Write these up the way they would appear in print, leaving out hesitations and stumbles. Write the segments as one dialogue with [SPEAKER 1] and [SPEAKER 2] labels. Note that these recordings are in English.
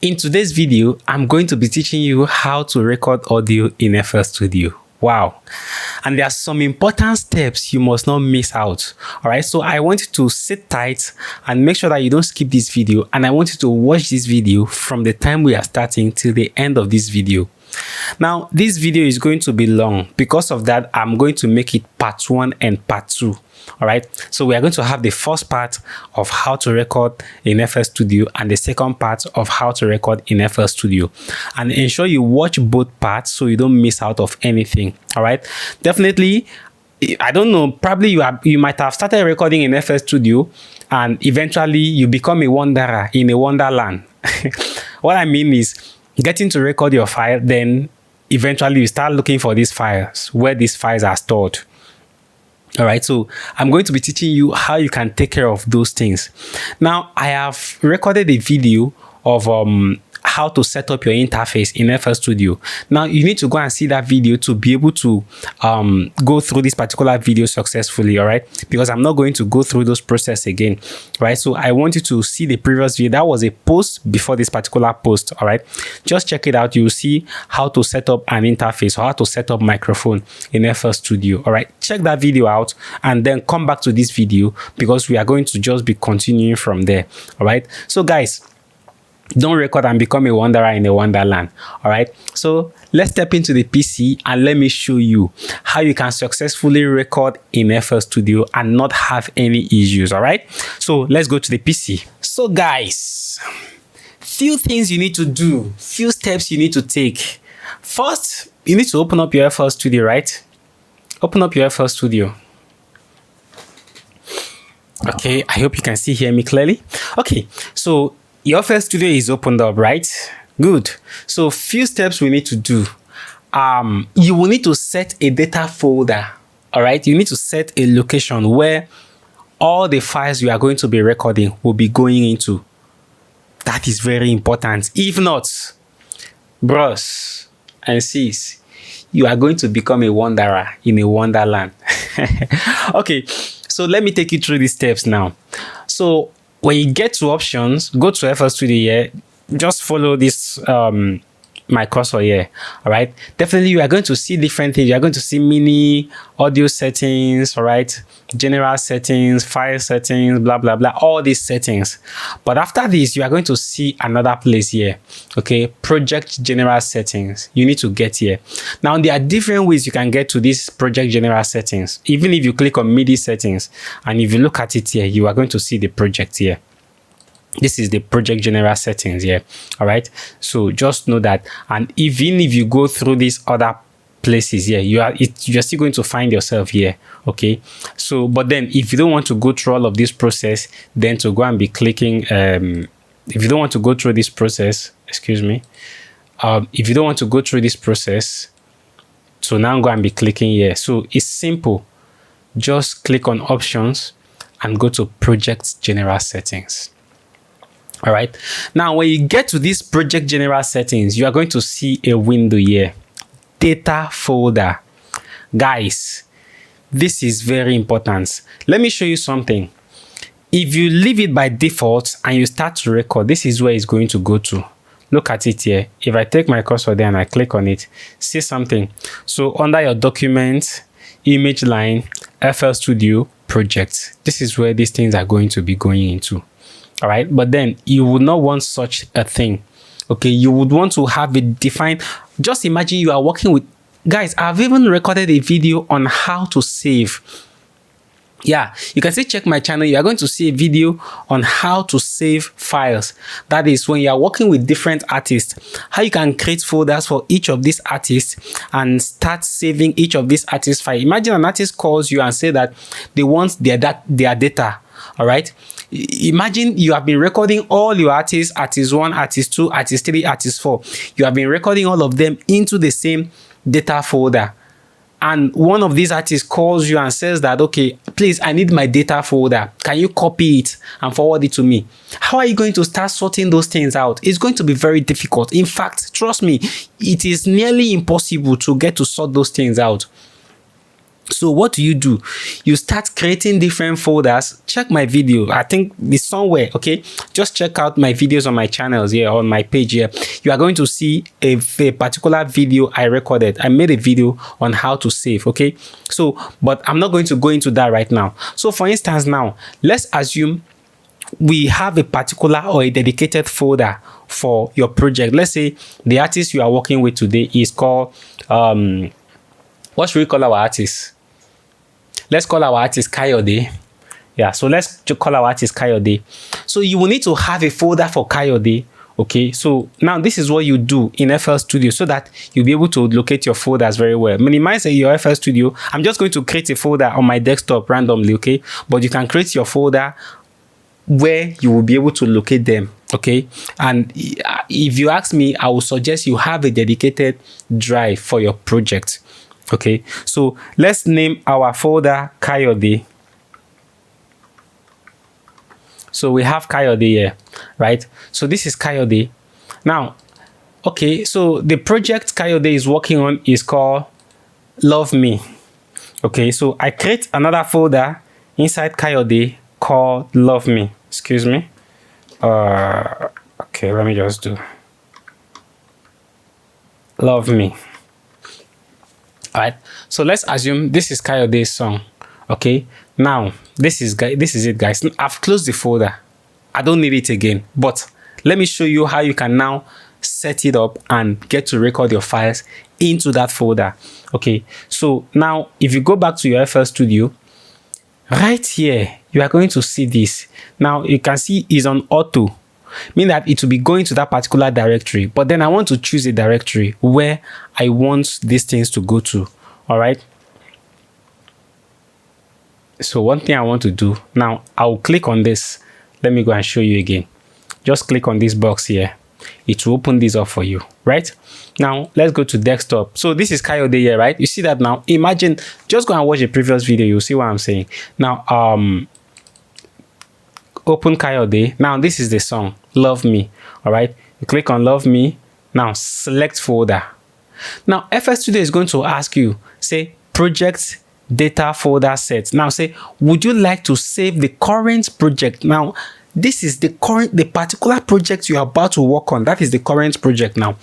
[SPEAKER 1] In today's video, I'm going to be teaching you how to record audio in FL Studio. Wow. And there are some important steps you must not miss out. All right. So I want you to sit tight and make sure that you don't skip this video. And I want you to watch this video from the time we are starting till the end of this video. Now, this video is going to be long. Because of that, I'm going to make it part 1 and part 2. All right, so we are going to have the first part of how to record in FL Studio and the second part of how to record in FL Studio, and ensure you watch both parts so you don't miss out of anything. All right, definitely. I don't know, probably you might have started recording in FL Studio and eventually you become a wanderer in a wonderland. What I mean is getting to record your file, then eventually you start looking for these files, where these files are stored. All right, so I'm going to be teaching you how you can take care of those things. Now, I have recorded a video of how to set up your interface in FL Studio. Now, you need to go and see that video to be able to go through this particular video successfully, all right? Because I'm not going to go through those process again, right? So I want you to see the previous video. That was a post before this particular post, all right? Just check it out. You'll see how to set up an interface or how to set up microphone in FL Studio, all right? Check that video out and then come back to this video because we are going to just be continuing from there, all right? So guys, don't record and become a wanderer in a wonderland. All right, so let's step into the PC and let me show you how you can successfully record in FL Studio and not have any issues. All right, so let's go to the PC. So guys, few things you need to do, few steps you need to take. First, you need to open up your FL Studio, right? Open up your FL Studio. Okay, I hope you can hear me clearly. Okay, so your FL Studio is opened up, right? Good. So few steps we need to do. You will need to set a data folder. All right. You need to set a location where all the files you are going to be recording will be going into. That is very important. If not, bros and sis, you are going to become a wanderer in a wonderland. Okay. So let me take you through these steps now. So when you get to options, go to FL Studio here. Just follow this my cursor here. All right. Definitely, you are going to see different things. You are going to see mini audio settings. All right. General settings, file settings, blah blah blah. All these settings. But after this, you are going to see another place here. Okay. Project general settings. You need to get here. Now there are different ways you can get to this project general settings. Even if you click on MIDI settings, and if you look at it here, you are going to see the project here. This is the project general settings here. All right, so just know that, and even if you go through these other places here, you're still going to find yourself here. Okay, so but then if you don't want to go through all of this process, then to go and be clicking if you don't want to go through this process, excuse me, if you don't want to go through this process, so now go and be clicking here. So it's simple. Just click on options and go to project general settings. All right, now when you get to this project general settings, you are going to see a window here, data folder. Guys, this is very important. Let me show you something. If you leave it by default and you start to record, this is where it's going to go to. Look at it here. If I take my cursor there and I click on it, see something. So under your document, image line, FL Studio, project, this is where these things are going to be going into. All right, but then you would not want such a thing. Okay, you would want to have it defined. Just imagine you are working with, guys, I've even recorded a video on how to save. Yeah, you can still check my channel. You are going to see a video on how to save files. That is when you are working with different artists, how you can create folders for each of these artists and start saving each of these artists' files. Imagine an artist calls you and say that they want their data. All right. Imagine you have been recording all your artists, artist 1, artist 2, artist 3, artist 4. You have been recording all of them into the same data folder. And one of these artists calls you and says that, okay, please, I need my data folder. Can you copy it and forward it to me? How are you going to start sorting those things out? It's going to be very difficult. In fact, trust me, it is nearly impossible to get to sort those things out. So what do? You start creating different folders. Check my video. I think it's somewhere. Okay, just check out my videos on my channels here, on my page here. You are going to see a particular video I recorded. I made a video on how to save. Okay, so but I'm not going to go into that right now. So for instance, now let's assume we have a particular or a dedicated folder for your project. Let's say the artist you are working with today is called what should we call our artist? Let's call our artist Kayode. Yeah, so let's call our artist Kayode. So you will need to have a folder for Kayode. Okay, so now this is what you do in FL Studio so that you'll be able to locate your folders very well. Minimize your FL Studio. I'm just going to create a folder on my desktop randomly, okay? But you can create your folder where you will be able to locate them, okay? And if you ask me, I will suggest you have a dedicated drive for your project. Okay, so let's name our folder Kayode. So we have Kayode here, right? So this is Kayode. Now, okay, so the project Kayode is working on is called Love Me. Okay, so I create another folder inside Kayode called Love Me. Excuse me. Okay, let me just do Love Me. All right, so let's assume this is Kayode's song. Okay, now this is it, guys. I've closed the folder. I don't need it again, but let me show you how you can now set it up and get to record your files into that folder. Okay, so now if you go back to your FL Studio, right here you are going to see this. Now you can see it's on auto, meaning that it will be going to that particular directory, but then I want to choose a directory where I want these things to go to. All right, so one thing I want to do now, I'll click on this. Let me go and show you again. Just click on this box here. It will open this up for you. Right now, let's go to desktop. So this is Kayode here, right? You see that now. Imagine, just go and watch a previous video, you'll see what I'm saying. Now open Kayode. Now this is the song Love Me. All right, you click on Love Me. Now select folder. Now FL Studio is going to ask you, say project data folder set. Now say, would you like to save the current project? Now this is the particular project you are about to work on. That is the current project. Now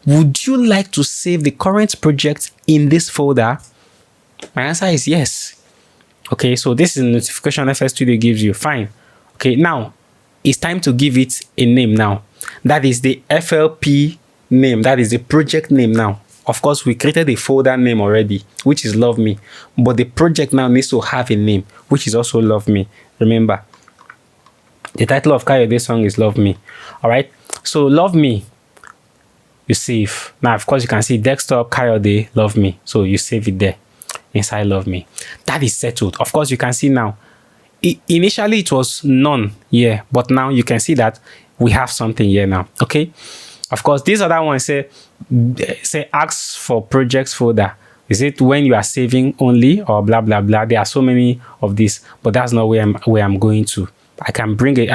[SPEAKER 1] would you like to save the current project in this folder? My answer is yes. Okay, so this is the notification FL Studio gives you. Fine. Okay, now it's time to give it a name now. That is the FLP name. That is the project name now. Of course, we created a folder name already, which is Love Me. But the project now needs to have a name, which is also Love Me. Remember, the title of Kayode's song is Love Me. All right, so Love Me, you save. Now, of course, you can see desktop Kayode Love Me. So you save it there inside Love Me. That is settled. Of course, you can see now. Initially it was none here, but now you can see that we have something here now. Okay, of course these other ones say ask for projects folder. Is it when you are saving only or blah blah blah? There are so many of these, but that's not where I'm going to. I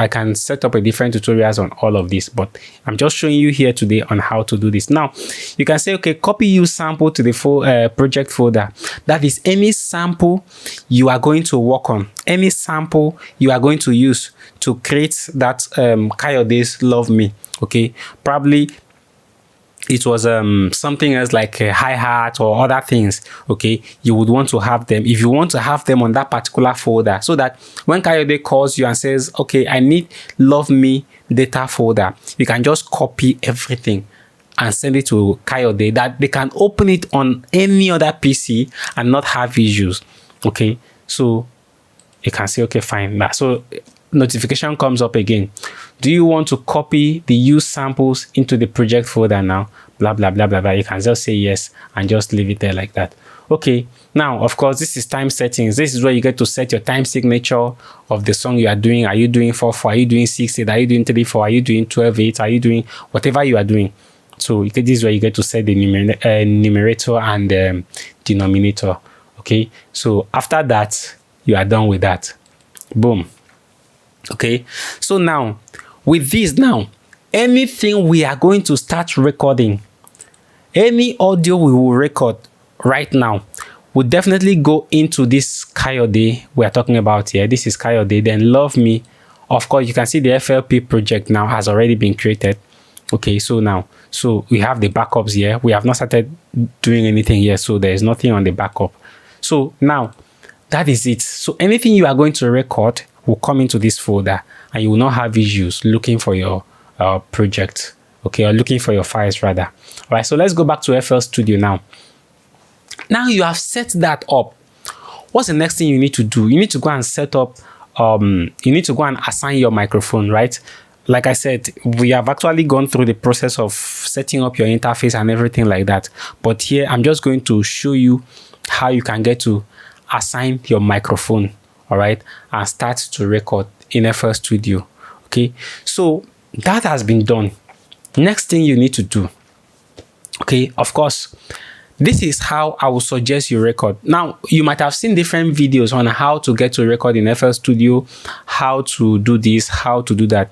[SPEAKER 1] can set up a different tutorials on all of this, but I'm just showing you here today on how to do this. Now you can say, okay, copy use sample to the project folder. That is any sample you are going to work on, any sample you are going to use to create that Kayode's Love Me. Okay, probably it was something else like a hi-hat or other things. Okay, you would want to have them. If you want to have them on that particular folder, so that when Kayode calls you and says, okay, I need Love Me data folder, you can just copy everything and send it to Kayode, that they can open it on any other PC and not have issues. Okay, so you can say, okay, fine. So notification comes up again. Do you want to copy the use samples into the project folder now? Blah, blah, blah, blah, blah. You can just say yes and just leave it there like that. Okay, now, of course, this is time settings. This is where you get to set your time signature of the song you are doing. Are you doing 4/4? Are you doing 6/8? Are you doing 3/4? Are you doing 12/8? Are you doing whatever you are doing? So this is where you get to set the numerator and denominator. Okay, so after that, you are done with that. Boom. Okay, so now with this, now anything we are going to start recording, any audio we will record right now, we'll definitely go into this Kayode we are talking about here. This is Kayode. Then Love Me. Of course, you can see the FLP project now has already been created. Okay, so we have the backups here. We have not started doing anything yet, so there is nothing on the backup. So now that is it. So anything you are going to record will come into this folder, and you will not have issues looking for your project, okay, or looking for your files rather. All right, so let's go back to FL Studio now. Now you have set that up. What's the next thing you need to do? You need to go and set up, you need to go and assign your microphone, right? Like I said, we have actually gone through the process of setting up your interface and everything like that. But here, I'm just going to show you how you can get to assign your microphone, all right, and start to record in FL Studio. Okay, so that has been done. Next thing you need to do, okay, of course, this is how I would suggest you record. Now, you might have seen different videos on how to get to record in FL Studio, how to do this, how to do that.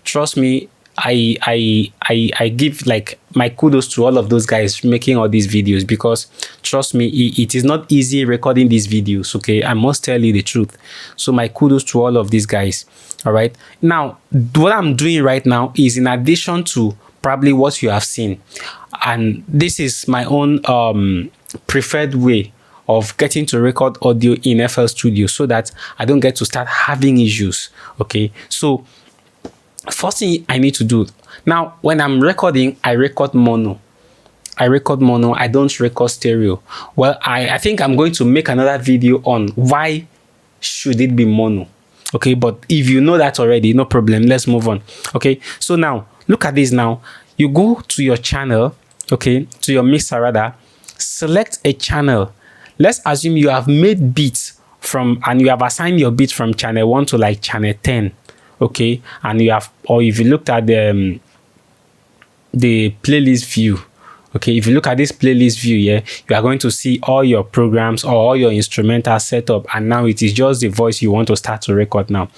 [SPEAKER 1] Trust me, I give like my kudos to all of those guys making all these videos, because trust me, it is not easy recording these videos. Okay, I must tell you the truth. So my kudos to all of these guys. All right. Now, what I'm doing right now is in addition to probably what you have seen, and this is my own preferred way of getting to record audio in FL Studio, so that I don't get to start having issues. Okay, so first thing I need to do now, when I'm recording, I record mono. I don't record stereo. Well, I think I'm going to make another video on why should it be mono. Okay, but if you know that already, no problem. Let's move on. Okay, so now look at this. Now you go to your channel, okay, to your mixer rather, select a channel. Let's assume you have made beats from, and you have assigned your beat from channel 1 to like channel 10. Okay, and you have, or if you looked at the playlist view, okay, if you look at this playlist view here, you are going to see all your programs or all your instrumental setup, and now it is just the voice you want to start to record now.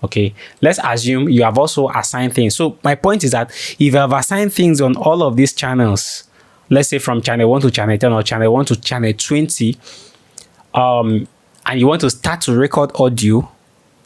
[SPEAKER 1] Okay, let's assume you have also assigned things. So my point is that if you have assigned things on all of these channels, let's say from channel 1 to channel 10 or channel 1 to channel 20, and you want to start to record audio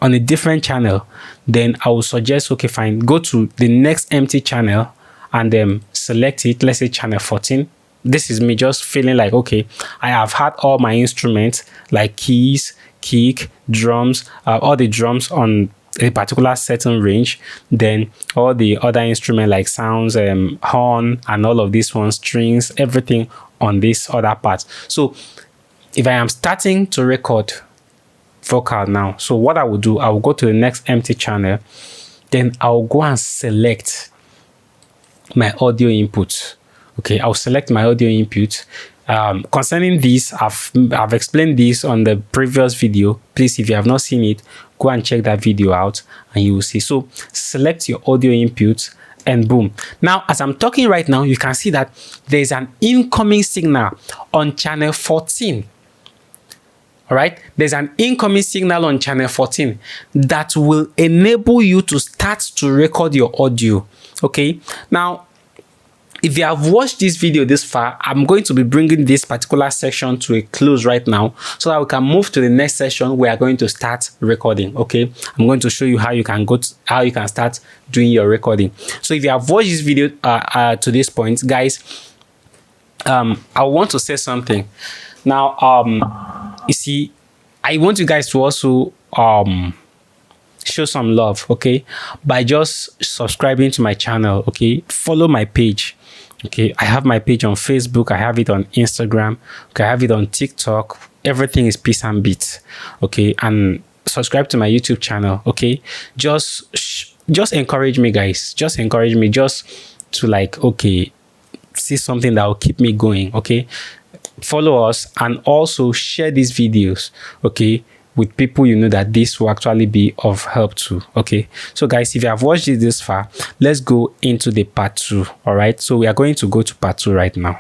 [SPEAKER 1] on a different channel, then I will suggest, okay, fine, go to the next empty channel and then select it. Let's say channel 14. This is me just feeling like, okay, I have had all my instruments like keys, kick, drums, all the drums on a particular certain range, then all the other instruments like sounds, horn, and all of these ones, strings, everything on this other part. So if I am starting to record vocal now, so what I will do, I will go to the next empty channel, then I'll go and select my audio input. Okay, I'll select my audio input. Concerning this, I've explained this on the previous video. Please, if you have not seen it, go and check that video out and you will see. So select your audio input and boom. Now, as I'm talking right now, you can see that there's an incoming signal on channel 14. All right, there's an incoming signal on channel 14 that will enable you to start to record your audio. Okay, now if you have watched this video this far, I'm going to be bringing this particular section to a close right now, so that we can move to the next session. We are going to start recording. Okay, I'm going to show you how you can how you can start doing your recording. So if you have watched this video to this point, guys, I want to say something now. You see, I want you guys to also show some love, okay, by just subscribing to my channel. Okay, follow my page. Okay, I have my page on Facebook, I have it on Instagram, okay, I have it on TikTok. Everything is Peace and Beats. Okay, and subscribe to my YouTube channel. Okay, just encourage me, guys. Just encourage me, just to like, okay, see something that will keep me going. Okay, follow us and also share these videos, okay, with people you know that this will actually be of help to. Okay, so guys, if you have watched it this far, let's go into the part 2. All right, so we are going to go to part 2 right now.